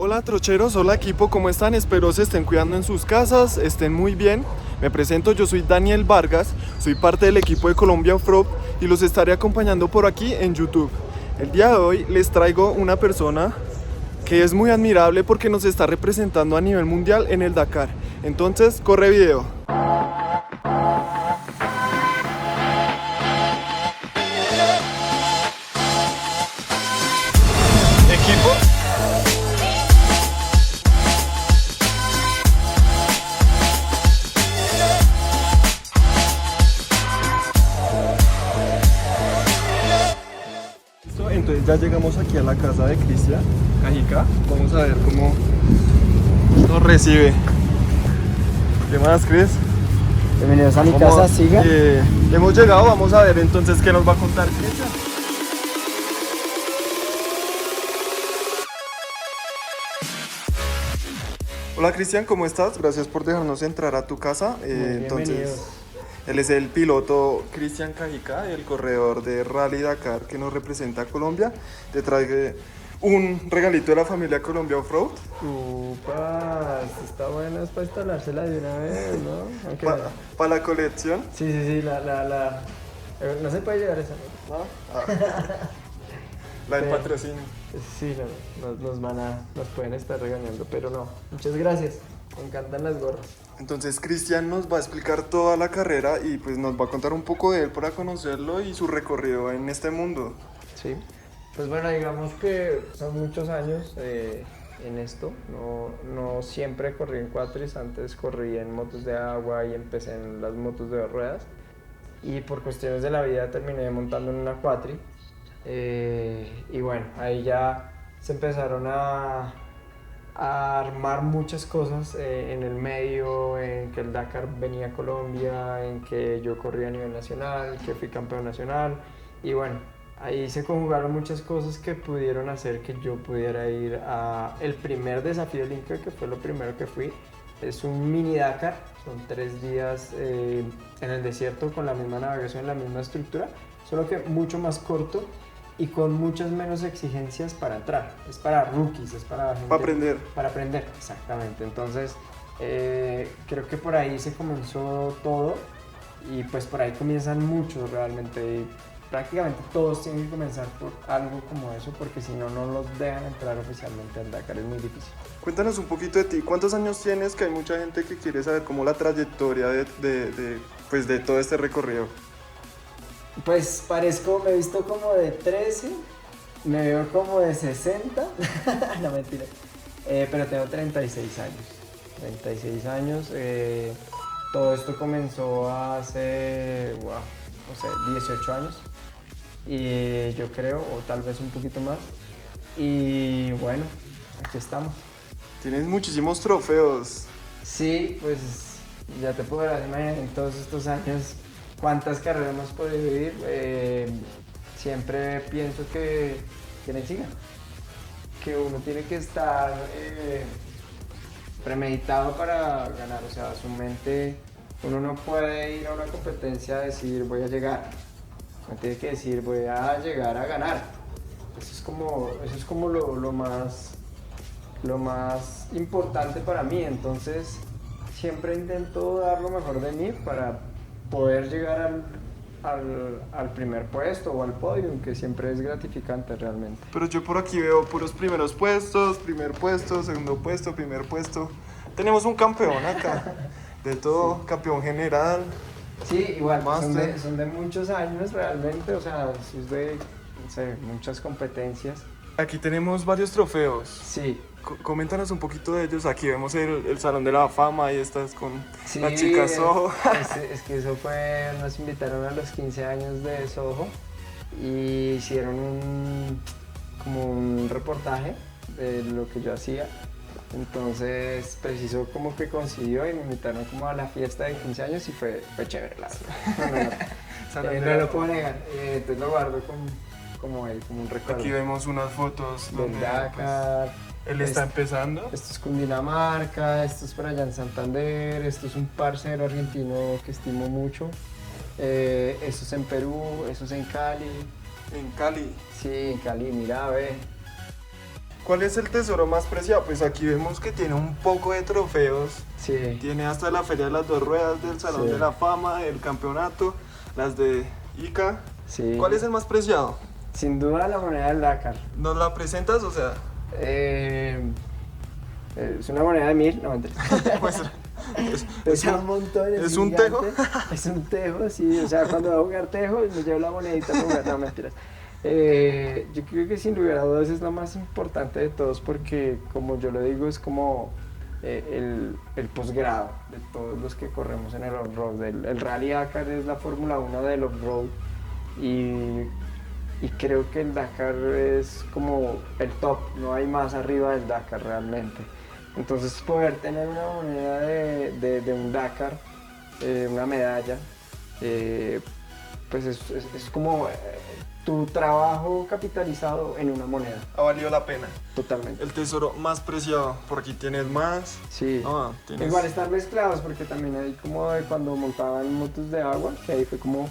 Hola trocheros, hola equipo, ¿cómo están? Espero se estén cuidando en sus casas, estén muy bien. Me presento, yo soy Daniel Vargas, soy parte del equipo de Colombia Off-Road y los estaré acompañando por aquí en YouTube. El día de hoy les traigo una persona que es muy admirable porque nos está representando a nivel mundial en el Dakar. Entonces, corre video. Equipo. Entonces ya llegamos aquí a la casa de Cristian Cajica. Vamos a ver cómo nos recibe. ¿Qué más, Cris? Bienvenidos a mi casa, siga. Hemos llegado, vamos a ver entonces qué nos va a contar Cristian. Hola Cristian, ¿cómo estás? Gracias por dejarnos entrar a tu casa. Entonces, él es el piloto Cristian Cajica, el corredor de Rally Dakar que nos representa a Colombia. Te traigo un regalito de la familia Colombia Off-Road. Upa, está buena, es para instalársela de una vez, ¿no? Para la colección. Sí, no se puede llevar esa, ¿no? La del Sí. patrocinio. Sí, nos pueden estar regañando, pero no. Muchas gracias, me encantan las gorras. Entonces Cristian nos va a explicar toda la carrera y pues nos va a contar un poco de él para conocerlo y su recorrido en este mundo. Sí, pues bueno, digamos que son muchos años en esto. No siempre corrí en quatris, antes corrí en motos de agua y empecé en las motos de dos ruedas. Y por cuestiones de la vida terminé montando en una quatri. Y bueno, ahí ya se empezaron a armar muchas cosas en el medio, en que el Dakar venía a Colombia, en que yo corría a nivel nacional, que fui campeón nacional. Y bueno, ahí se conjugaron muchas cosas que pudieron hacer que yo pudiera ir a el primer desafío olímpico, que fue lo primero que fui. Es un mini Dakar, son 3 días en el desierto con la misma navegación, la misma estructura, solo que mucho más corto y con muchas menos exigencias para entrar. Es para rookies, es para gente... Para aprender. Para aprender, exactamente. Entonces, creo que por ahí se comenzó todo y pues por ahí comienzan muchos realmente. Y prácticamente todos tienen que comenzar por algo como eso porque si no, no los dejan entrar oficialmente al Dakar, es muy difícil. Cuéntanos un poquito de ti. ¿Cuántos años tienes? Que hay mucha gente que quiere saber cómo la trayectoria pues de todo este recorrido. Pues me he visto como de 13, me veo como de 60, no mentira, pero tengo 36 años. 36 años, todo esto comenzó hace, no sé, 18 años, y yo creo, o tal vez un poquito más, y bueno, aquí estamos. Tienes muchísimos trofeos. Sí, pues ya te podrás imaginar en todos estos años cuántas carreras hemos podido vivir. Siempre pienso que uno tiene que estar premeditado para ganar, o sea, su mente, uno no puede ir a una competencia a decir voy a llegar, uno tiene que decir voy a llegar a ganar. Eso es como lo más importante para mí, entonces siempre intento dar lo mejor de mí para poder llegar al primer puesto o al podio, que siempre es gratificante realmente. Pero yo por aquí veo puros primeros puestos, primer puesto, segundo puesto, primer puesto. Tenemos un campeón acá, de todo, sí. Campeón general. Sí, igual, Master. son de muchos años realmente, o sea, es de, no sé, muchas competencias. Aquí tenemos varios trofeos. Sí. Coméntanos un poquito de ellos. Aquí vemos el Salón de la Fama, ahí estás con Sí, la chica Soho. Es que eso fue, nos invitaron a los 15 años de Soho y hicieron como un reportaje de lo que yo hacía. Entonces, preciso como que coincidió y me invitaron como a la fiesta de 15 años y fue chévere, la verdad. No lo puedo negar, entonces lo guardo como un recuerdo. Aquí vemos unas fotos del donde Dakar. Pues, él está empezando. Esto es Cundinamarca, esto es por allá en Santander, esto es un parcero argentino que estimo mucho. Esto es en Perú, esto es en Cali. En Cali. Sí, en Cali, mira, ve. ¿Cuál es el tesoro más preciado? Pues aquí vemos que tiene un poco de trofeos. Sí, Tiene hasta la Feria de las Dos Ruedas del Salón Sí. de la Fama, el campeonato, las de Ica. sí. ¿Cuál es el más preciado? Sin duda la moneda del Dakar. ¿Nos la presentas? O sea, Eh, es una moneda de 1000, no mentiras. muestra. Es, Pesa un montón. ¿es un gigante. tejo? Es un tejo, sí. O sea, cuando voy a jugar tejo, me llevo la monedita para jugar. No, mentiras. Yo creo que sin lugar a dudas es lo más importante de todos porque, como yo lo digo, es como el posgrado de todos los que corremos en el off-road. El Rally Dakar es la Fórmula 1 del off-road y creo que el Dakar es como el top, no hay más arriba del Dakar realmente. Entonces poder tener una moneda de un Dakar, una medalla, pues es como tu trabajo capitalizado en una moneda, Ha valido la pena. totalmente. El tesoro más preciado, por aquí tienes más. Sí. Ah, tienes... Igual están mezclados porque también hay como de cuando montaban motos de agua, que ahí fue como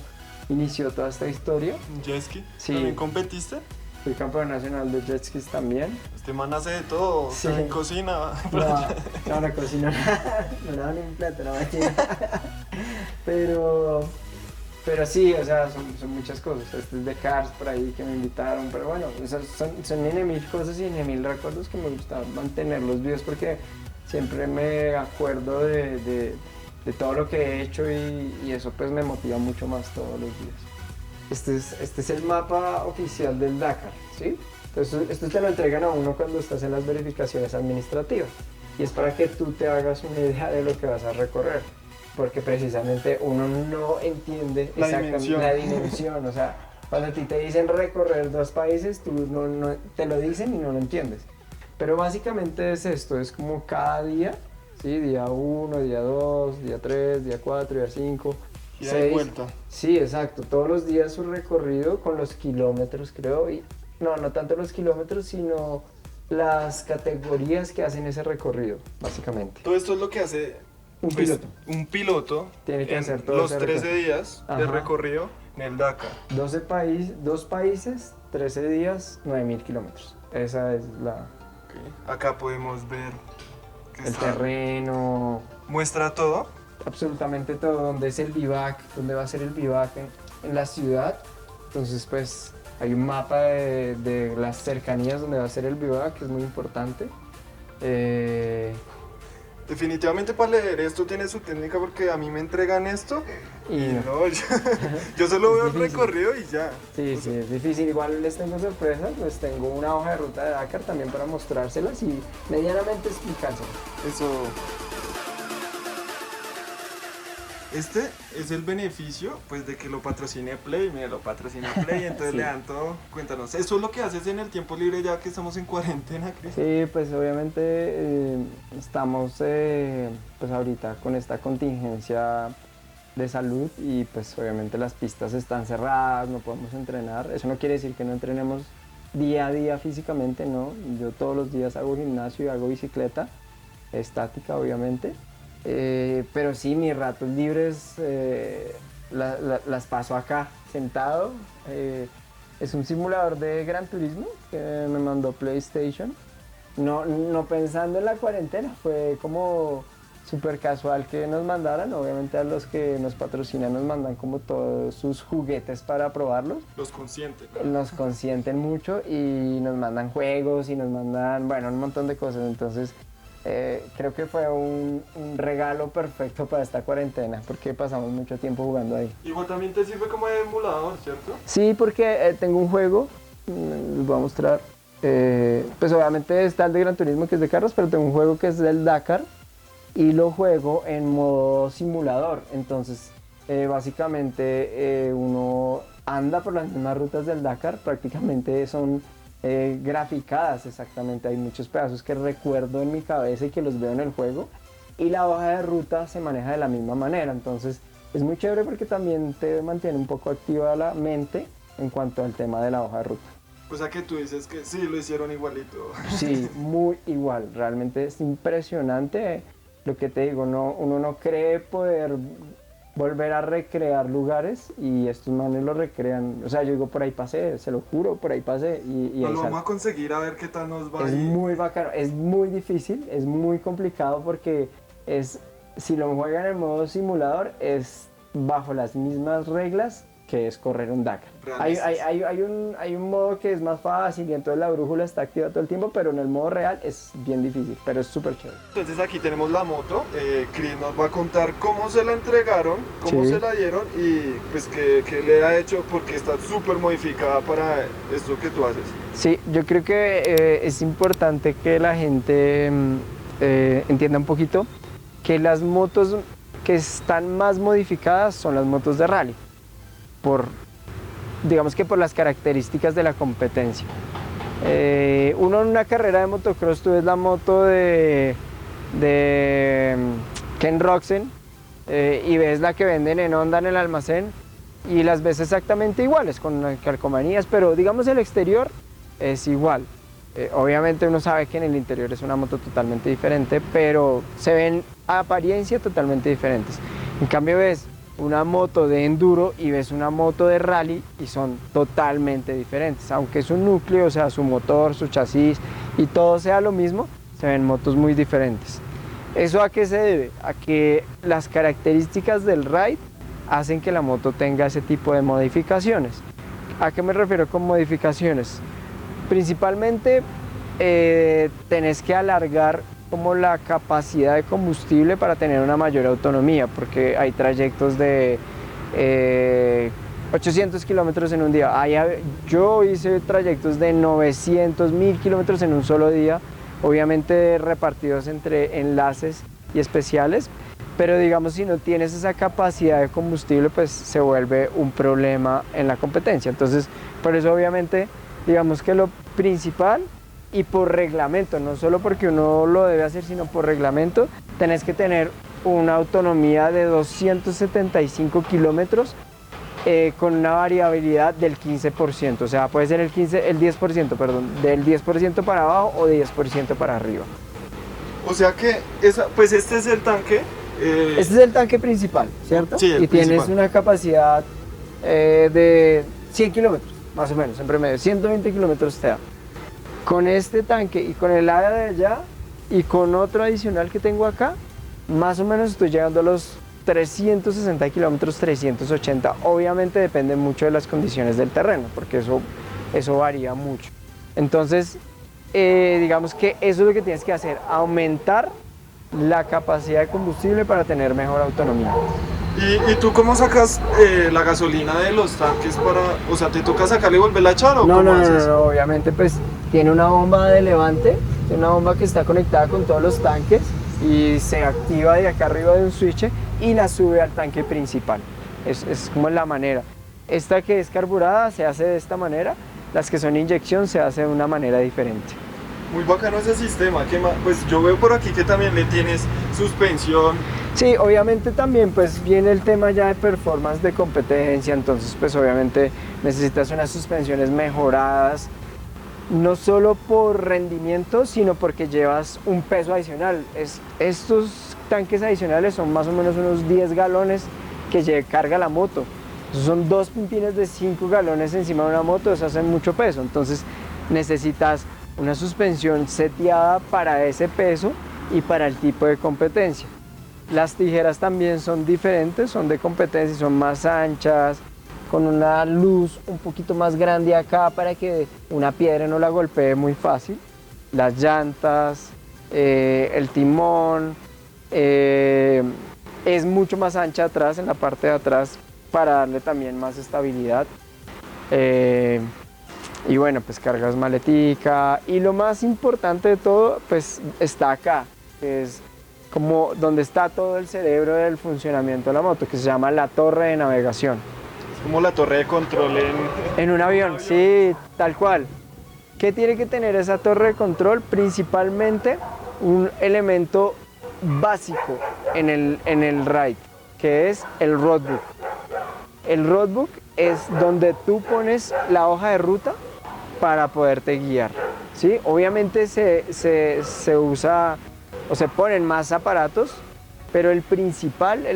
inició toda esta historia. un jet ski. Sí. ¿También competiste? Fui campeón nacional de jet skis también. Este man hace de todo, Sí. también cocina. No cocino nada, no lavo ni un plato, no mentira. Pero sí, o sea, son muchas cosas. Este es de Cars por ahí que me invitaron, pero bueno, son mil cosas y mil recuerdos que me gusta mantenerlos vivos porque siempre me acuerdo de todo lo que he hecho y eso pues me motiva mucho más todos los días. Este es el mapa oficial del Dakar, ¿sí? Entonces, esto te lo entregan a uno cuando estás en las verificaciones administrativas y es para que tú te hagas una idea de lo que vas a recorrer, porque precisamente uno no entiende La exactamente dimensión. la dimensión, o sea, cuando a ti te dicen recorrer 2 países, tú no te lo dicen y no lo entiendes. Pero básicamente es esto, es como cada día, ¿sí? Día 1, día 2, día 3, día 4, día 5, Y de vuelta. Sí, exacto. Todos los días su recorrido con los kilómetros, creo. Y no tanto los kilómetros, sino las categorías que hacen ese recorrido, básicamente. Todo esto es lo que hace Un pues, piloto. un piloto Tiene que en hacer todo los ese 13 recorrido. días de Ajá. recorrido en el Dakar. 2 países, 13 días, 9000 kilómetros. Esa es Ok. Acá podemos ver que el está- terreno, muestra todo. absolutamente todo, donde es el vivac, donde va a ser el vivac en la ciudad. Entonces, pues hay un mapa de las cercanías donde va a ser el vivac, que es muy importante. Definitivamente para leer esto tiene su técnica porque a mí me entregan esto Y y no, yo solo Es veo el difícil. recorrido y ya. sí, sí, es difícil. Igual les tengo sorpresas, pues tengo una hoja de ruta de Dakar también para mostrárselas y medianamente explicárselas. Eso. Este es el beneficio pues de que lo patrocine Play, mira, lo patrocina Play, entonces Sí. le dan todo. Cuéntanos, ¿eso es lo que haces en el tiempo libre ya que estamos en cuarentena, Cris? Sí, pues obviamente estamos pues ahorita con esta contingencia de salud y pues obviamente las pistas están cerradas, no podemos entrenar. Eso no quiere decir que no entrenemos día a día físicamente, ¿no? Yo todos los días hago gimnasio y hago bicicleta, estática obviamente. Pero sí, mis ratos libres las paso acá, sentado. Es un simulador de Gran Turismo que me mandó PlayStation. No pensando en la cuarentena, fue como súper casual que nos mandaran. Obviamente a los que nos patrocinan nos mandan como todos sus juguetes para probarlos. Los conscientes, ¿no? Nos consienten mucho y nos mandan juegos y nos mandan, bueno, un montón de cosas. Entonces creo que fue un regalo perfecto para esta cuarentena porque pasamos mucho tiempo jugando ahí. Igual también te sirve como de emulador, ¿cierto? Sí, porque tengo un juego, les voy a mostrar. Pues obviamente está el de Gran Turismo que es de carros, pero tengo un juego que es del Dakar y lo juego en modo simulador. Entonces, básicamente uno anda por las mismas rutas del Dakar, prácticamente son graficadas exactamente. Hay muchos pedazos que recuerdo en mi cabeza y que los veo en el juego. Y la hoja de ruta se maneja de la misma manera. Entonces, es muy chévere porque también te mantiene un poco activa la mente en cuanto al tema de la hoja de ruta. O sea que tú dices que sí, lo hicieron igualito. Sí, muy igual. Realmente es impresionante lo que te digo. Uno no cree poder volver a recrear lugares y estos manes lo recrean. O sea, yo digo, por ahí pasé, se lo juro, por ahí pasé y Nos ahí lo sale. vamos a conseguir a ver qué tal nos va Es ahí. muy bacano, es muy difícil, es muy complicado porque es, si lo juegan en modo simulador, es bajo las mismas reglas que es correr un Dakar. Realistas. Hay un modo que es más fácil y entonces la brújula está activa todo el tiempo, pero en el modo real es bien difícil, pero es súper chévere. Entonces aquí tenemos la moto, Chris nos va a contar cómo se la entregaron, cómo Sí. se la dieron y pues qué le ha hecho porque está súper modificada para esto que tú haces. Sí, yo creo que es importante que la gente entienda un poquito que las motos que están más modificadas son las motos de rally, por, digamos que por las características de la competencia. Uno en una carrera de motocross, tú ves la moto de Ken Roczen y ves la que venden en Honda en el almacén y las ves exactamente iguales, con calcomanías, pero digamos el exterior es igual. Obviamente uno sabe que en el interior es una moto totalmente diferente, pero se ven a apariencia totalmente diferentes. En cambio ves una moto de enduro y ves una moto de rally y son totalmente diferentes. Aunque su núcleo, o sea, su motor, su chasis y todo sea lo mismo, se ven motos muy diferentes. ¿Eso a qué se debe? A que las características del ride hacen que la moto tenga ese tipo de modificaciones. ¿A qué me refiero con modificaciones? Principalmente tenés que alargar como la capacidad de combustible para tener una mayor autonomía, porque hay trayectos de 800 kilómetros en un día. Yo hice trayectos de 900, 1000 kilómetros en un solo día, obviamente repartidos entre enlaces y especiales, pero digamos si no tienes esa capacidad de combustible, pues se vuelve un problema en la competencia. Entonces, por eso obviamente, digamos que lo principal y por reglamento, no solo porque uno lo debe hacer, sino por reglamento, tenés que tener una autonomía de 275 kilómetros con una variabilidad del 15%, o sea, puede ser el 10%, perdón, del 10% para abajo o de 10% para arriba. O sea que, pues este es el tanque. Este es el tanque principal, ¿cierto? Sí, el y tienes principal. una capacidad de 100 kilómetros, más o menos, en promedio, 120 kilómetros te da. Con este tanque y con el área de allá y con otro adicional que tengo acá, más o menos estoy llegando a los 360 kilómetros, 380. Obviamente depende mucho de las condiciones del terreno, porque eso varía mucho. Entonces, digamos que eso es lo que tienes que hacer, aumentar la capacidad de combustible para tener mejor autonomía. ¿Y tú cómo sacas la gasolina de los tanques para, o sea, te toca sacarle y volverla a echar o No, cómo no, no, haces? no, obviamente pues tiene una bomba de levante, tiene una bomba que está conectada con todos los tanques y se activa de acá arriba de un switch y la sube al tanque principal. Es como la manera. Esta que es carburada se hace de esta manera, las que son inyección se hace de una manera diferente. Muy bacano ese sistema. ¿Qué más? Pues yo veo por aquí que también le tienes suspensión. Sí, obviamente también pues viene el tema ya de performance de competencia, entonces pues obviamente necesitas unas suspensiones mejoradas, no solo por rendimiento, sino porque llevas un peso adicional. Estos tanques adicionales son más o menos unos 10 galones que carga la moto. Son dos pintines de 5 galones encima de una moto, eso hace mucho peso, entonces necesitas una suspensión seteada para ese peso y para el tipo de competencia. Las tijeras también son diferentes, son de competencia, son más anchas, con una luz un poquito más grande acá para que una piedra no la golpee muy fácil. Las llantas, el timón, es mucho más ancha atrás, en la parte de atrás, para darle también más estabilidad. Y bueno, pues cargas maletica y lo más importante de todo, pues está acá, que es como donde está todo el cerebro del funcionamiento de la moto, que se llama la torre de navegación. Es como la torre de control En un avión, sí, tal cual. ¿Qué tiene que tener esa torre de control? Principalmente un elemento básico en el ride, que es el roadbook. El roadbook es donde tú pones la hoja de ruta para poderte guiar, ¿sí? Obviamente se usa o se ponen más aparatos, pero el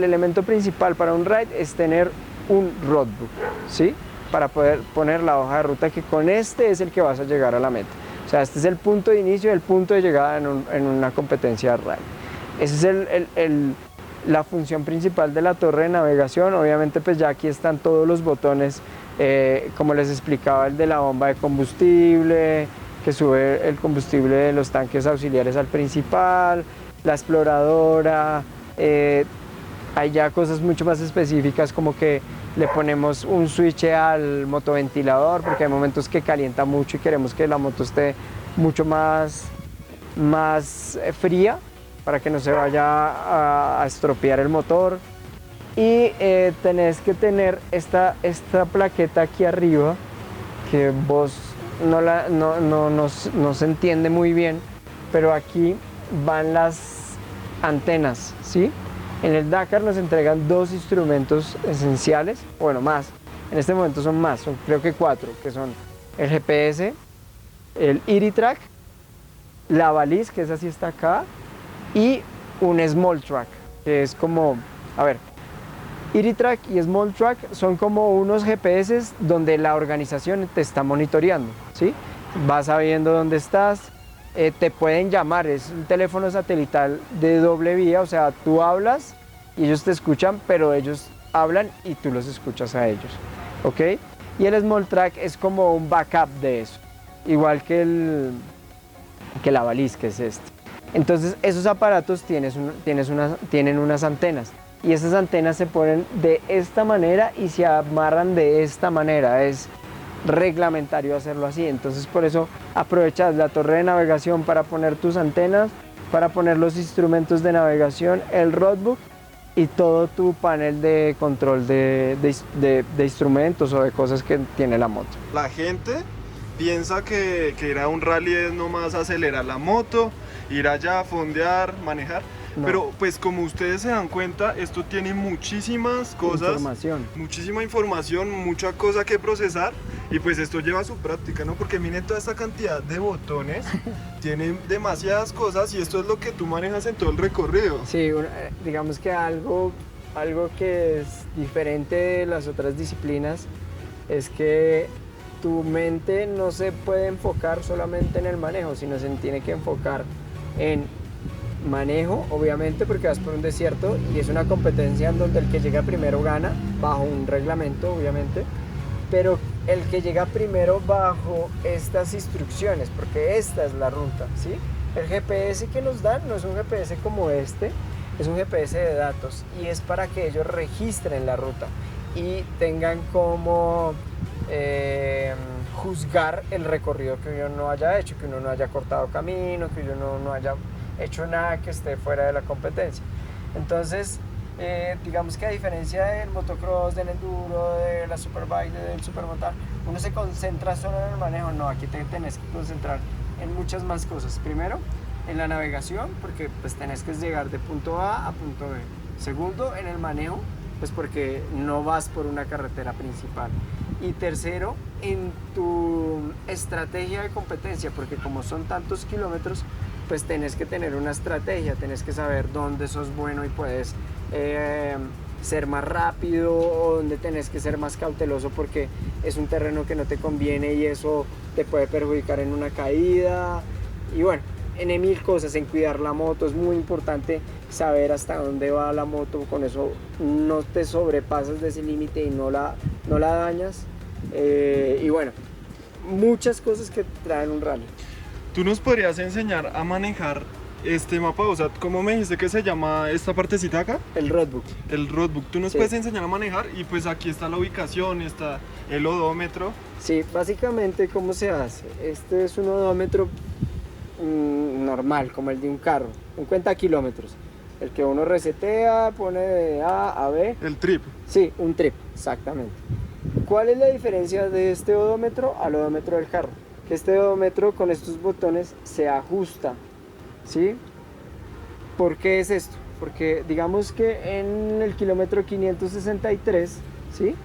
elemento principal para un ride es tener un roadbook, ¿sí? Para poder poner la hoja de ruta, que con este es el que vas a llegar a la meta. O sea, este es el punto de inicio y el punto de llegada en una competencia de ride. Esa es la función principal de la torre de navegación. Obviamente pues ya aquí están todos los botones, como les explicaba, el de la bomba de combustible, que sube el combustible de los tanques auxiliares al principal, la exploradora, hay ya cosas mucho más específicas como que le ponemos un switch al motoventilador porque hay momentos que calienta mucho y queremos que la moto esté mucho más fría para que no se vaya a estropear el motor. Y tenés que tener esta plaqueta aquí arriba que vos no se entiende muy bien, pero aquí van las antenas, ¿sí? En el Dakar nos entregan 2 instrumentos esenciales, bueno, más, en este momento son más, son creo que 4, que son el GPS, el IRITRAC, la baliz, que esa sí está acá, y un Small Track, que es como, a ver, IRITRAC y Small Track son como unos GPS donde la organización te está monitoreando, ¿sí? Vas sabiendo dónde estás, te pueden llamar, es un teléfono satelital de doble vía, o sea, tú hablas y ellos te escuchan, pero ellos hablan y tú los escuchas a ellos, ¿ok? Y el Small Track es como un backup de eso, igual que la baliz, que es este. Entonces, esos aparatos tienen unas antenas, y esas antenas se ponen de esta manera y se amarran de esta manera, es reglamentario hacerlo así. Entonces por eso aprovechas la torre de navegación para poner tus antenas, para poner los instrumentos de navegación, el roadbook y todo tu panel de control de instrumentos o de cosas que tiene la moto. La gente piensa que ir a un rally es nomás acelerar la moto, ir allá, fondear, manejar. No. Pero pues como ustedes se dan cuenta, esto tiene muchísimas cosas, muchísima información, mucha cosa que procesar, y pues esto lleva su práctica, ¿no? Porque miren toda esta cantidad de botones, tienen demasiadas cosas y esto es lo que tú manejas en todo el recorrido. Sí, digamos que algo que es diferente de las otras disciplinas es que tu mente no se puede enfocar solamente en el manejo, sino se tiene que enfocar en manejo, obviamente, porque vas por un desierto y es una competencia en donde el que llega primero gana, bajo un reglamento, obviamente, pero el que llega primero bajo estas instrucciones, porque esta es la ruta, ¿sí? El GPS que nos dan no es un GPS como este, es un GPS de datos y es para que ellos registren la ruta y tengan como juzgar el recorrido que uno no haya hecho, que uno no haya cortado camino, que uno no haya hecho nada que esté fuera de la competencia. Entonces, digamos que a diferencia del motocross, del enduro, de la superbike, del supermotar, uno se concentra solo en el manejo. No, aquí te tenés que concentrar en muchas más cosas. Primero, en la navegación, porque pues tenés que llegar de punto A a punto B. Segundo, en el manejo, pues porque no vas por una carretera principal. Y tercero, en tu estrategia de competencia, porque como son tantos kilómetros, pues tenés que tener una estrategia, tenés que saber dónde sos bueno y puedes ser más rápido, o dónde tenés que ser más cauteloso porque es un terreno que no te conviene y eso te puede perjudicar en una caída. Y bueno, en mil cosas, en cuidar la moto es muy importante saber hasta dónde va la moto, con eso no te sobrepasas de ese límite y no la dañas. Y bueno, muchas cosas que traen un rally. ¿Tú nos podrías enseñar a manejar este mapa? O sea, ¿cómo me dijiste que se llama esta partecita acá? El roadbook. El roadbook. ¿Tú nos puedes enseñar a manejar? Y pues aquí está la ubicación, está el odómetro. Sí, básicamente, ¿cómo se hace? Este es un odómetro normal, como el de un carro, un cuenta kilómetros. El que uno resetea, pone de A a B. El trip. Sí, un trip, exactamente. ¿Cuál es la diferencia de este odómetro al odómetro del carro? Este odómetro con estos botones se ajusta, ¿sí? ¿Por qué es esto? Porque digamos que en el kilómetro 563, ¿sí?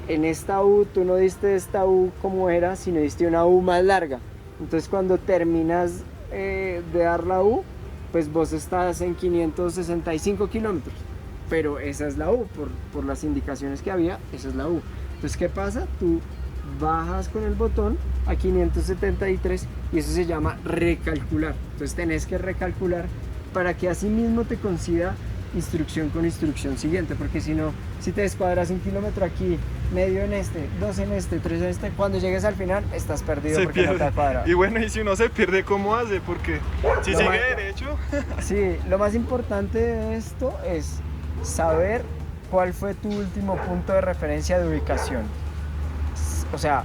En esta U, tú no diste esta U como era, sino diste una U más larga. Entonces cuando terminas de dar la U, pues vos estás en 565 kilómetros, pero esa es la U, por las indicaciones que había, esa es la U. Entonces, ¿qué pasa? Tú bajas con el botón a 573 y eso se llama recalcular. Entonces tenés que recalcular para que así mismo te coincida instrucción con instrucción siguiente, porque si no, si te descuadras 1 kilómetro aquí, medio en este, 2 en este, 3 en este, cuando llegues al final estás perdido porque no te ha cuadrado. Y bueno, y si uno se pierde, ¿cómo hace? Porque si sigue derecho. Sí, lo más importante de esto es saber cuál fue tu último punto de referencia de ubicación. O sea,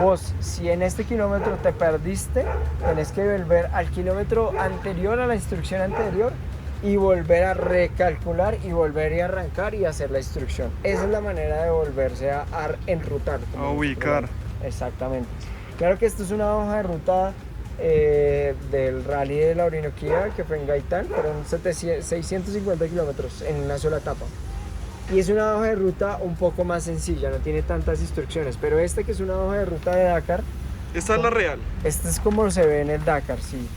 vos, si en este kilómetro te perdiste, tenés que volver al kilómetro anterior, a la instrucción anterior, y volver a recalcular y volver a arrancar y hacer la instrucción. Esa es la manera de volverse a enrutar. A ubicar. Exactamente. Claro que esto es una hoja de ruta del Rally de la Orinoquía, que fue en Gaitán, fueron 650 kilómetros en una sola etapa. Y es una hoja de ruta un poco más sencilla, no tiene tantas instrucciones, pero esta que es una hoja de ruta de Dakar. Esta es la real. Esta es como se ve en el Dakar, sí.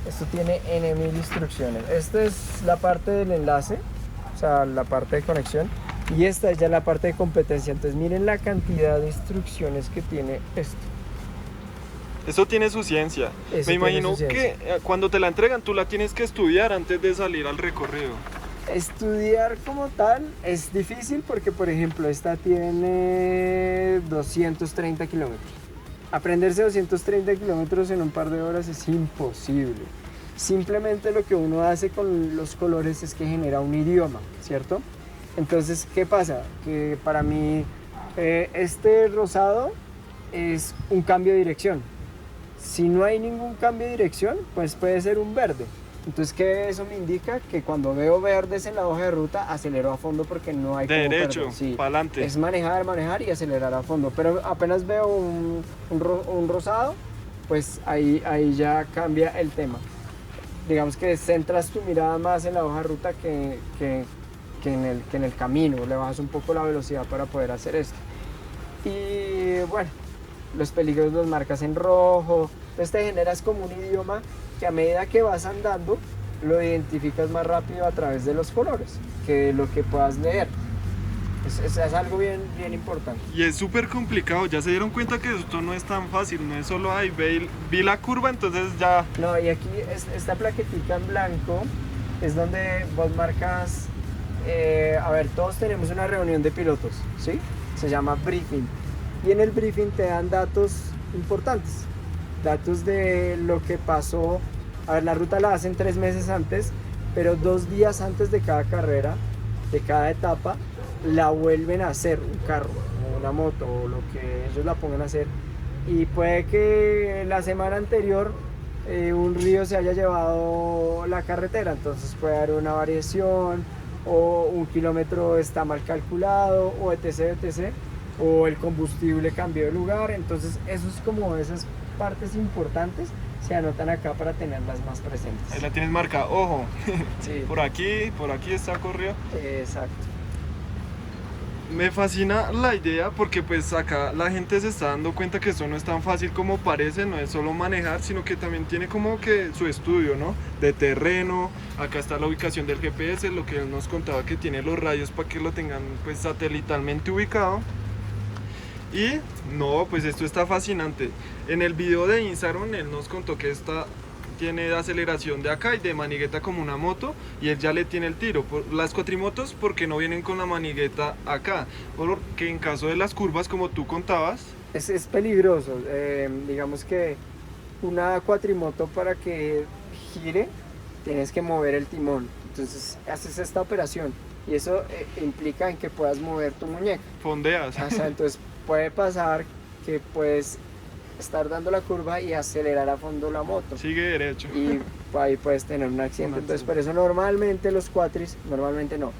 Esto tiene N.000 instrucciones. Esta es la parte del enlace, o sea, la parte de conexión. Y esta es ya la parte de competencia. Entonces miren la cantidad de instrucciones que tiene esto. Eso tiene su ciencia. Me imagino que cuando te la entregan tú la tienes que estudiar antes de salir al recorrido. Estudiar como tal es difícil porque, por ejemplo, esta tiene 230 kilómetros. Aprenderse 230 kilómetros en un par de horas es imposible. Simplemente lo que uno hace con los colores es que genera un idioma, ¿cierto? Entonces, ¿qué pasa? Que para mí este rosado es un cambio de dirección. Si no hay ningún cambio de dirección, pues puede ser un verde. Entonces, ¿qué eso me indica? Que cuando veo verdes en la hoja de ruta, acelero a fondo porque no hay como derecho, perder. Sí, para adelante. es manejar y acelerar a fondo. Pero apenas veo un rosado, pues ahí ya cambia el tema. Digamos que centras tu mirada más en la hoja de ruta que en el camino. Le bajas un poco la velocidad para poder hacer esto. Y bueno, los peligros los marcas en rojo. Entonces te generas como un idioma que a medida que vas andando lo identificas más rápido a través de los colores que lo que puedas leer. Es algo bien importante. Y es súper complicado, ya se dieron cuenta que esto no es tan fácil, no es solo ahí, vi la curva, entonces ya... No, y aquí esta plaquetica en blanco es donde vos marcas, a ver, todos tenemos una reunión de pilotos, ¿sí? Se llama briefing. Y en el briefing te dan datos importantes. Datos de lo que pasó. A ver, la ruta la hacen 3 meses antes, pero 2 días antes de cada carrera, de cada etapa, la vuelven a hacer, un carro o una moto o lo que ellos la pongan a hacer. Y puede que la semana anterior un río se haya llevado la carretera, entonces puede haber una variación, o un kilómetro está mal calculado, o etc, o el combustible cambió de lugar. Entonces eso es como esas partes importantes se anotan acá para tenerlas más presentes. Ahí la tienes marcada, ojo, sí. por aquí está corrido. Exacto. Me fascina la idea porque pues acá la gente se está dando cuenta que esto no es tan fácil como parece, no es solo manejar, sino que también tiene como que su estudio, ¿no? De terreno, acá está la ubicación del GPS, lo que él nos contaba que tiene los radios para que lo tengan pues satelitalmente ubicado. Y no, pues esto está fascinante. En el video de Instagram él nos contó que esta tiene aceleración de acá y de manigueta como una moto, y él ya le tiene el tiro. Las cuatrimotos porque no vienen con la manigueta acá, porque en caso de las curvas como tú contabas es peligroso. Digamos que una cuatrimoto para que gire tienes que mover el timón, entonces haces esta operación y eso implica en que puedas mover tu muñeca, fondeas. o sea, entonces puede pasar que puedes estar dando la curva y acelerar a fondo la moto. Sigue derecho. Y ahí puedes tener un accidente. Entonces por eso normalmente los cuatris, normalmente no,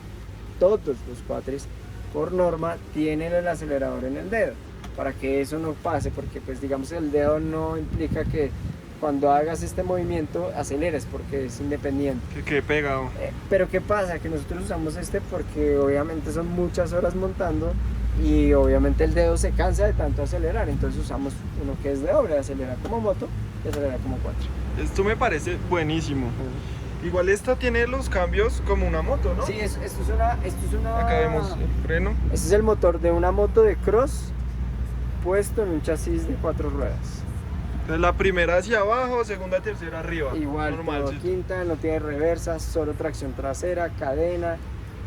todos los cuatris por norma tienen el acelerador en el dedo, para que eso no pase, porque pues digamos el dedo no implica que cuando hagas este movimiento aceleres, porque es independiente. Que quede pegado. Pero ¿qué pasa? Que nosotros usamos este porque obviamente son muchas horas montando y obviamente el dedo se cansa de tanto acelerar, entonces usamos uno que es de doble, acelera como moto y acelera como cuatro. Esto me parece buenísimo. Igual esta tiene los cambios como una moto, ¿no? Sí, esto es una... Acá vemos el freno. Este es el motor de una moto de cross puesto en un chasis de 4 ruedas. Entonces la primera hacia abajo, segunda, tercera arriba. Igual, normal. todo Sí. quinta, no tiene reversas, solo tracción trasera, cadena.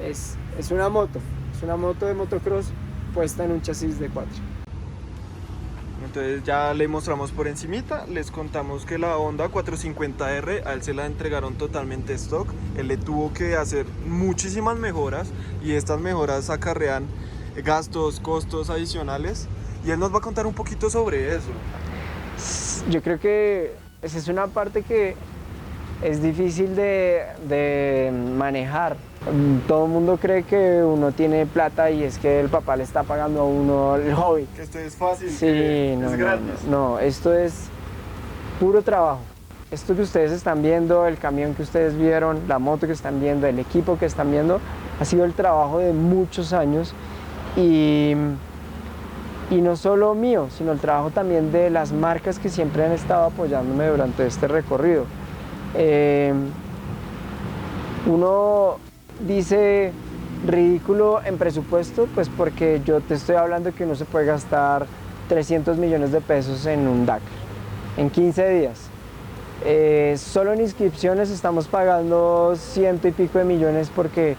Es una moto de motocross puesta en un chasis de 4. Entonces ya le mostramos por encimita, les contamos que la Honda 450R a él se la entregaron totalmente stock, él le tuvo que hacer muchísimas mejoras y estas mejoras acarrean gastos, costos adicionales y él nos va a contar un poquito sobre eso. Yo creo que esa es una parte que es difícil de manejar. Todo el mundo cree que uno tiene plata y es que el papá le está pagando a uno el hobby. Que esto es fácil, Sí, que no, es gratis. no, esto es puro trabajo. Esto que ustedes están viendo, el camión que ustedes vieron, la moto que están viendo, el equipo que están viendo, ha sido el trabajo de muchos años y no solo mío, sino el trabajo también de las marcas que siempre han estado apoyándome durante este recorrido. Uno dice ridículo en presupuesto, pues porque yo te estoy hablando que uno se puede gastar 300 millones de pesos en un Dakar en 15 días. Solo en inscripciones estamos pagando 100 y pico de millones porque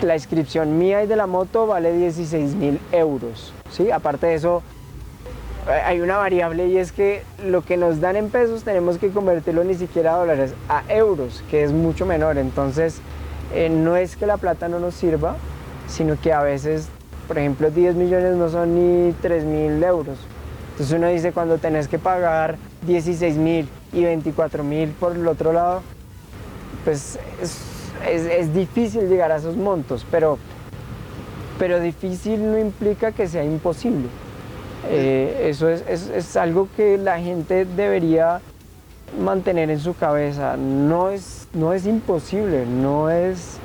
la inscripción mía y de la moto vale 16.000 euros. ¿Sí? Aparte de eso, hay una variable y es que lo que nos dan en pesos tenemos que convertirlo ni siquiera a dólares, a euros, que es mucho menor. Entonces, no es que la plata no nos sirva, sino que a veces, por ejemplo, 10 millones no son ni 3.000 euros. Entonces uno dice, cuando tenés que pagar 16.000 y 24.000 por el otro lado, pues es difícil llegar a esos montos, pero difícil no implica que sea imposible. Eso es algo que la gente debería mantener en su cabeza. No es imposible, no es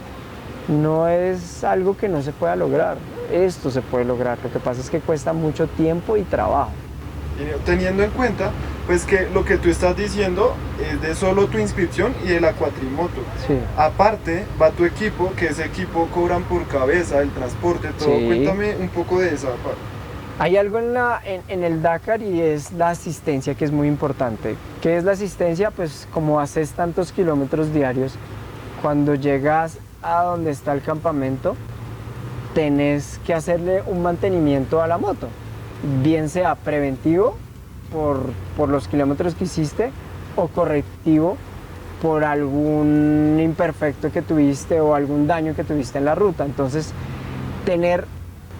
algo que no se pueda lograr. Esto se puede lograr, lo que pasa es que cuesta mucho tiempo y trabajo. Teniendo en cuenta pues que lo que tú estás diciendo es de solo tu inscripción y de la cuatrimoto. Sí. Aparte va tu equipo, que ese equipo cobran por cabeza, el transporte, todo. Sí. Cuéntame un poco de esa parte. Hay algo en el Dakar y es la asistencia, que es muy importante. ¿Qué es la asistencia? Pues como haces tantos kilómetros diarios, cuando llegas a donde está el campamento, tenés que hacerle un mantenimiento a la moto, bien sea preventivo por los kilómetros que hiciste o correctivo por algún imperfecto que tuviste o algún daño que tuviste en la ruta. Entonces,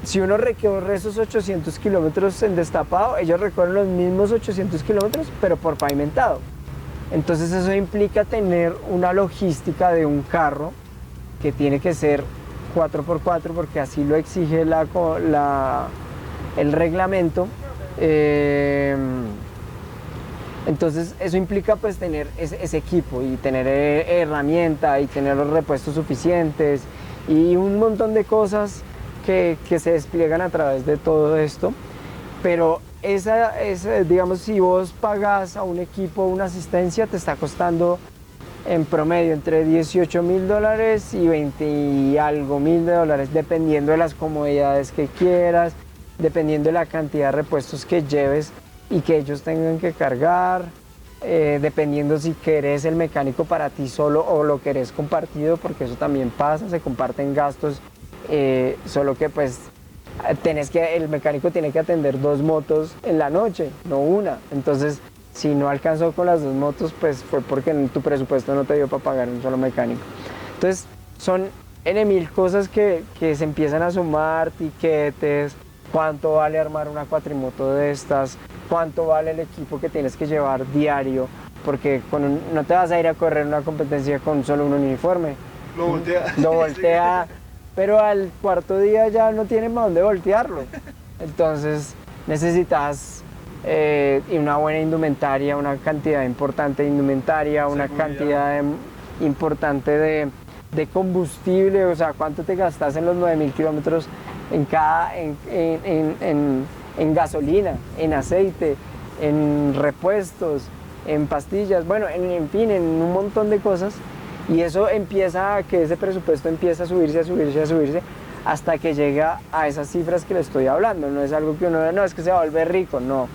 si uno recorre esos 800 kilómetros en destapado, ellos recorren los mismos 800 kilómetros, pero por pavimentado. Entonces eso implica tener una logística de un carro que tiene que ser 4x4, porque así lo exige el reglamento. Entonces eso implica pues tener ese equipo y tener herramienta y tener los repuestos suficientes y un montón de cosas que se despliegan a través de todo esto. Pero digamos, si vos pagas a un equipo una asistencia, te está costando en promedio entre $18.000 y 20 y algo mil de dólares, dependiendo de las comodidades que quieras, dependiendo de la cantidad de repuestos que lleves y que ellos tengan que cargar, dependiendo si querés el mecánico para ti solo o lo querés compartido, porque eso también pasa, se comparten gastos, solo que pues el mecánico tiene que atender 2 motos en la noche, no una. Entonces, si no alcanzó con las 2 motos, pues fue porque en tu presupuesto no te dio para pagar un solo mecánico. Entonces, son mil cosas que se empiezan a sumar, tiquetes, cuánto vale armar una cuatrimoto de estas, cuánto vale el equipo que tienes que llevar diario, porque no te vas a ir a correr una competencia con solo un uniforme. Lo voltea, pero al cuarto día ya no tiene para dónde voltearlo. Entonces necesitas una buena indumentaria, una cantidad importante de indumentaria, una cantidad importante de combustible, o sea, cuánto te gastas en los 9.000 kilómetros en gasolina, en aceite, en repuestos, en pastillas, bueno, en fin, en un montón de cosas. Y eso empieza a que ese presupuesto empieza a subirse, a subirse, a subirse, hasta que llega a esas cifras que le estoy hablando. No es algo que uno, no, es que se va a volver rico, no.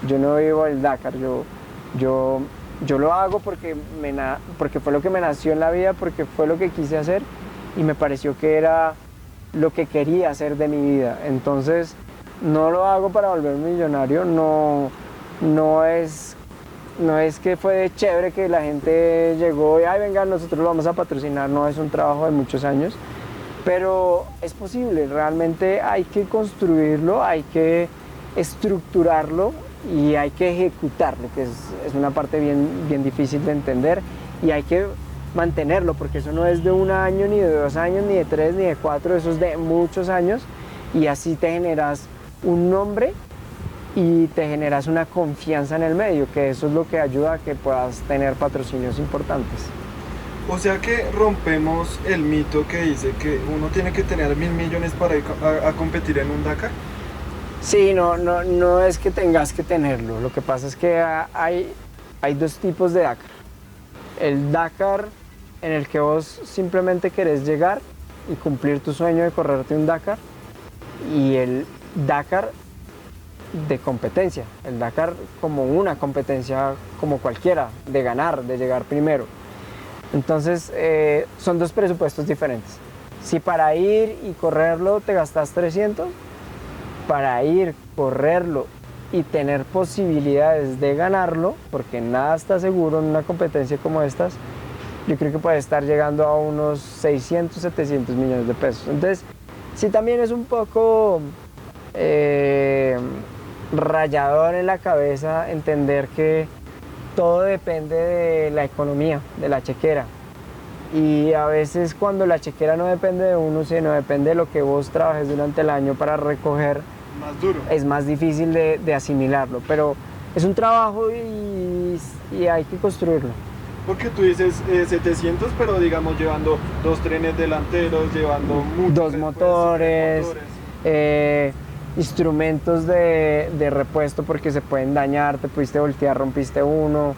Yo no vivo el Dakar, yo lo hago porque fue lo que me nació en la vida, porque fue lo que quise hacer y me pareció que era lo que quería hacer de mi vida. Entonces, no lo hago para volverme millonario, no es que fue de chévere que la gente llegó y, ay, venga, nosotros lo vamos a patrocinar, no, es un trabajo de muchos años, pero es posible, realmente hay que construirlo, hay que estructurarlo y hay que ejecutarlo, que es una parte bien difícil de entender, y hay que mantenerlo, porque eso no es de un año, ni de 2 años, ni de 3, ni de 4, eso es de muchos años, y así te generas un nombre y te generas una confianza en el medio, que eso es lo que ayuda a que puedas tener patrocinios importantes. O sea que rompemos el mito que dice que uno tiene que tener 1.000 millones para ir a competir en un Dakar. Sí, no es que tengas que tenerlo, lo que pasa es que hay 2 tipos de Dakar. El Dakar en el que vos simplemente querés llegar y cumplir tu sueño de correrte un Dakar, y el Dakar de competencia, el Dakar como una competencia como cualquiera, de ganar, de llegar primero. Entonces son 2 presupuestos diferentes. Si para ir y correrlo te gastas 300, para ir, correrlo y tener posibilidades de ganarlo, porque nada está seguro en una competencia como estas, yo creo que puede estar llegando a unos 600, 700 millones de pesos. Entonces, sí, también es un poco rayador en la cabeza entender que todo depende de la economía, de la chequera. Y a veces cuando la chequera no depende de uno, sino depende de lo que vos trabajes durante el año para recoger, Más duro. es más difícil de asimilarlo. Pero es un trabajo y hay que construirlo. Porque tú dices 700, pero digamos llevando 2 trenes delanteros, llevando muchos 2 motores, instrumentos de repuesto porque se pueden dañar, te pudiste voltear, rompiste uno,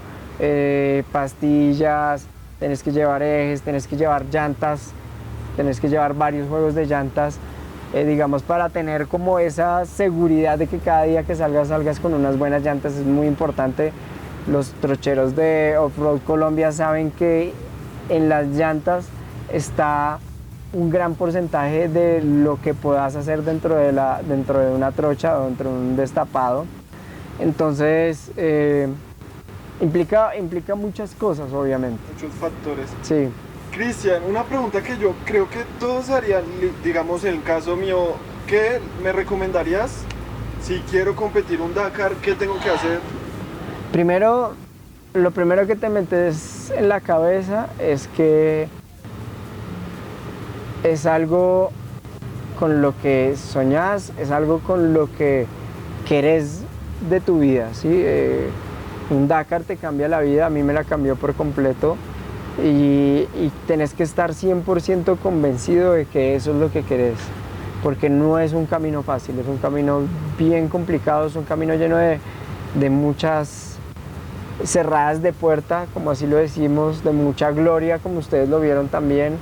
pastillas, tenés que llevar ejes, tenés que llevar llantas, tenés que llevar varios juegos de llantas, digamos, para tener como esa seguridad de que cada día que salgas con unas buenas llantas. Es muy importante. Los trocheros de Off-Road Colombia saben que en las llantas está un gran porcentaje de lo que puedas hacer dentro de una trocha o dentro de un destapado. Entonces implica muchas cosas, obviamente. Muchos factores. Sí. Cristian, una pregunta que yo creo que todos harían, digamos en el caso mío, ¿qué me recomendarías si quiero competir un Dakar? ¿Qué tengo que hacer? Primero, lo primero que te metes en la cabeza es que es algo con lo que soñás, es algo con lo que querés de tu vida, ¿sí? Un Dakar te cambia la vida, a mí me la cambió por completo, y tenés que estar 100% convencido de que eso es lo que querés, porque no es un camino fácil, es un camino bien complicado, es un camino lleno de muchas cerradas de puerta, como así lo decimos, de mucha gloria, como ustedes lo vieron también,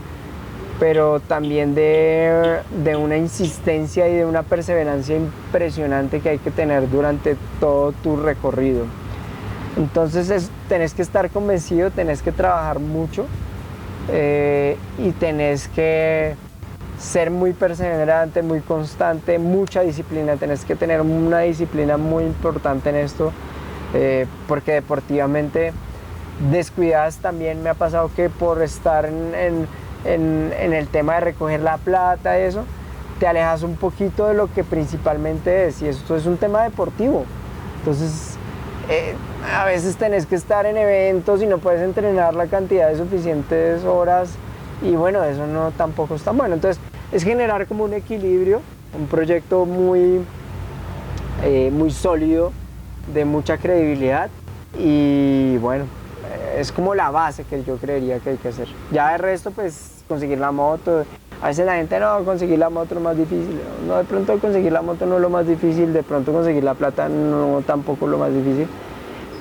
pero también de una insistencia y de una perseverancia impresionante que hay que tener durante todo tu recorrido. Entonces tenés que estar convencido, tenés que trabajar mucho y tenés que ser muy perseverante, muy constante, mucha disciplina. Tenés que tener una disciplina muy importante en esto, porque deportivamente descuidadas también. Me ha pasado que por estar en el tema de recoger la plata y eso, te alejas un poquito de lo que principalmente es, y esto es un tema deportivo. Entonces a veces tenés que estar en eventos y no puedes entrenar la cantidad de suficientes horas, y bueno, eso no tampoco está bueno. Entonces es generar como un equilibrio, un proyecto muy sólido, de mucha credibilidad, y bueno, es como la base que yo creería que hay que hacer. Ya de resto, pues conseguir la moto. A veces la gente, no, conseguir la moto es lo más difícil. No, de pronto conseguir la moto no es lo más difícil, de pronto conseguir la plata no tampoco es lo más difícil.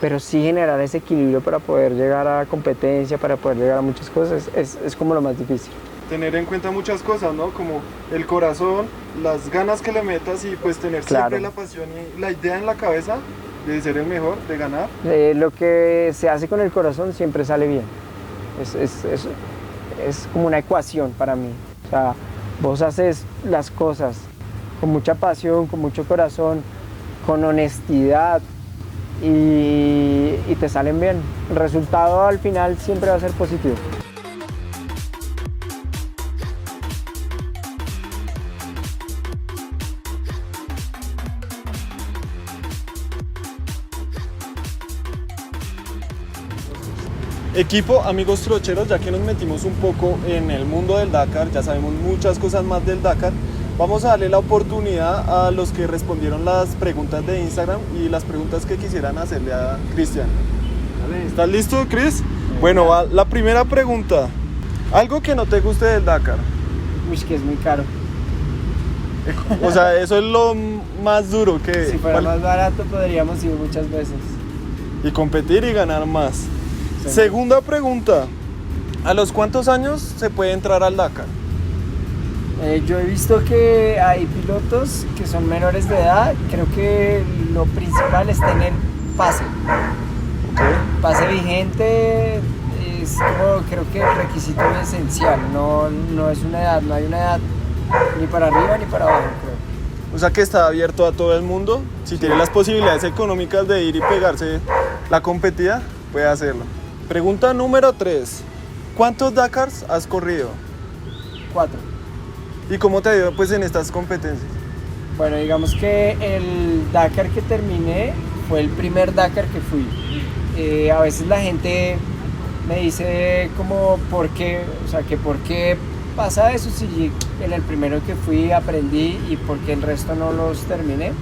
pero sí generar ese equilibrio para poder llegar a competencia, para poder llegar a muchas cosas, es como lo más difícil. Tener en cuenta muchas cosas, ¿no? Como el corazón, las ganas que le metas y pues tener siempre la pasión y la idea en la cabeza de ser el mejor, de ganar. Lo que se hace con el corazón siempre sale bien. Es como una ecuación para mí. O sea, vos haces las cosas con mucha pasión, con mucho corazón, con honestidad y te salen bien. El resultado al final siempre va a ser positivo. Equipo, amigos trocheros, ya que nos metimos un poco en el mundo del Dakar, ya sabemos muchas cosas más del Dakar, vamos a darle la oportunidad a los que respondieron las preguntas de Instagram y las preguntas que quisieran hacerle a Cristian. ¿Estás listo, Chris? Bueno, va la primera pregunta. ¿Algo que no te guste del Dakar? Uy, que es muy caro. O sea, eso es lo más duro que... Si fuera más barato podríamos ir muchas veces. Y competir y ganar más. Sí. Segunda pregunta. ¿A los cuántos años se puede entrar al Dakar? Yo he visto que hay pilotos que son menores de edad. Creo que lo principal es tener pase. Okay. Pase vigente es como, creo que el requisito esencial. No es una edad, no hay una edad ni para arriba ni para abajo, creo. O sea que está abierto a todo el mundo. Si tiene las posibilidades económicas de ir y pegarse la competida, puede hacerlo. Pregunta número 3. ¿Cuántos Dakars has corrido? 4. ¿Y cómo te ha ido pues en estas competencias? Bueno, digamos que el Dakar que terminé fue el primer Dakar que fui. A veces la gente me dice como por qué pasa eso si en el primero que fui aprendí y por qué el resto no los terminé.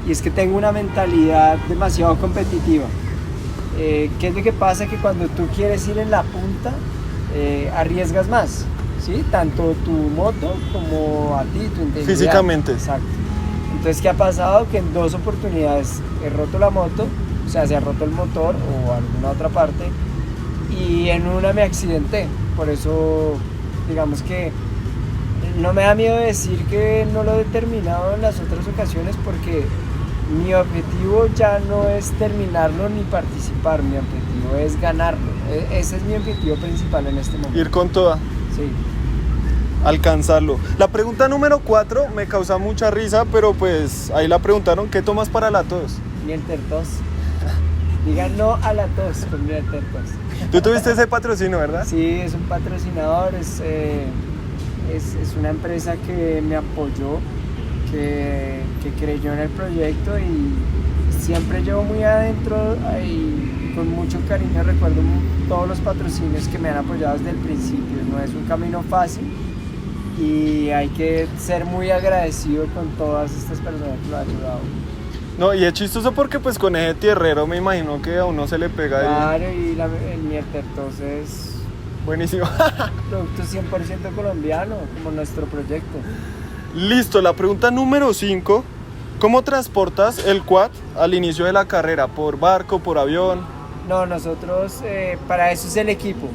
Y es que tengo una mentalidad demasiado competitiva. ¿Qué es lo que pasa? Que cuando tú quieres ir en la punta, arriesgas más, ¿sí? Tanto tu moto como a ti, tu integridad. Físicamente. Exacto. Entonces, ¿qué ha pasado? Que en 2 oportunidades he roto la moto, o sea, se ha roto el motor o alguna otra parte, y en una me accidenté. Por eso, digamos que no me da miedo decir que no lo he terminado en las otras ocasiones, porque mi objetivo ya no es terminarlo ni participar, mi objetivo es ganarlo. Ese es mi objetivo principal en este momento. Ir con toda. Sí. Alcanzarlo. La pregunta número 4 me causa mucha risa, pero pues ahí la preguntaron, ¿qué tomas para la tos? Miel Tertos. Digan no a la tos con Miel Tertos. Tú tuviste ese patrocinio, ¿verdad? Sí, es un patrocinador, es una empresa que me apoyó, que creyó en el proyecto y siempre llevo muy adentro y con mucho cariño recuerdo todos los patrocinios que me han apoyado desde el principio. No es un camino fácil y hay que ser muy agradecido con todas estas personas que lo han ayudado. No, y es chistoso porque pues con ese tierrero me imagino que a uno se le pega. Claro, y el Miertertos es buenísimo. Producto 100% colombiano, como nuestro proyecto. Listo, la pregunta número 5. ¿Cómo transportas el quad al inicio de la carrera? ¿Por barco, por avión? No, nosotros, para eso es el equipo.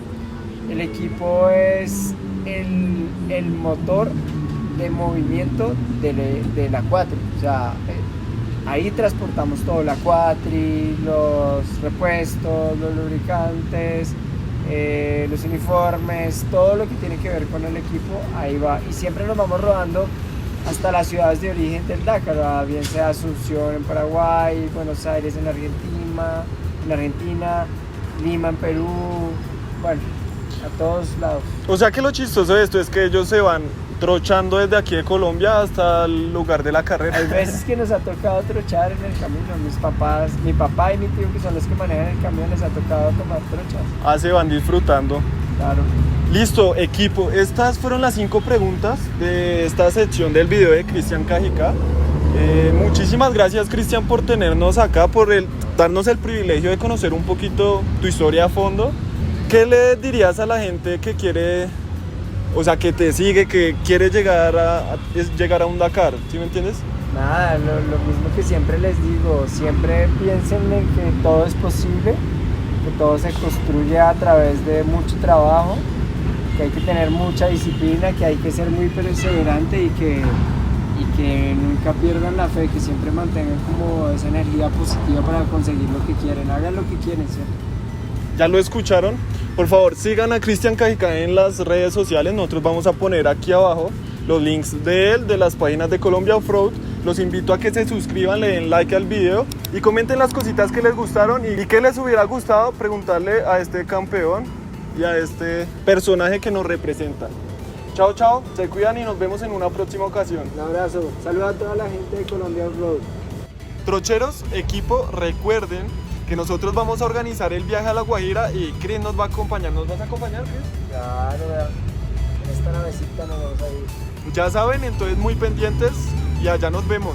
El equipo es el motor de movimiento de la quatri. O sea, ahí transportamos todo, la quatri, los repuestos, los lubricantes, los uniformes, todo lo que tiene que ver con el equipo, ahí va. Y siempre nos vamos rodando hasta las ciudades de origen del Dakar, bien sea Asunción en Paraguay, Buenos Aires en Argentina, Lima en Perú, bueno, a todos lados. O sea que lo chistoso de esto es que ellos se van trochando desde aquí de Colombia hasta el lugar de la carrera. Hay veces que nos ha tocado trochar en el camino, mi papá y mi tío, que son los que manejan el camión, les ha tocado tomar trochas. Ah, se van disfrutando. Claro. Listo, equipo, estas fueron las 5 preguntas de esta sección del video de Cristian Cajica. Muchísimas gracias, Cristian, por tenernos acá, por darnos el privilegio de conocer un poquito tu historia a fondo. ¿Qué le dirías a la gente que quiere, o sea, que te sigue, que quiere llegar a un Dakar? ¿Sí me entiendes? Nada, lo mismo que siempre les digo, siempre piensen en que todo es posible, que todo se construye a través de mucho trabajo, que hay que tener mucha disciplina, que hay que ser muy perseverante y que nunca pierdan la fe, que siempre mantengan como esa energía positiva para conseguir lo que quieren, hagan lo que quieren, ¿cierto? ¿Ya lo escucharon? Por favor, sigan a Cristian Cajicá en las redes sociales. Nosotros vamos a poner aquí abajo los links de él, de las páginas de Colombia Offroad. Los invito a que se suscriban, le den like al video y comenten las cositas que les gustaron y que les hubiera gustado preguntarle a este campeón y a este personaje que nos representa. Chao, chao, se cuidan y nos vemos en una próxima ocasión. Un abrazo, saludos a toda la gente de Colombia Offroad. Trocheros, equipo, recuerden que nosotros vamos a organizar el viaje a La Guajira y Chris nos va a acompañar. ¿Nos vas a acompañar, Chris? Claro, en esta navecita nos vamos a ir. Ya saben, entonces muy pendientes y allá nos vemos.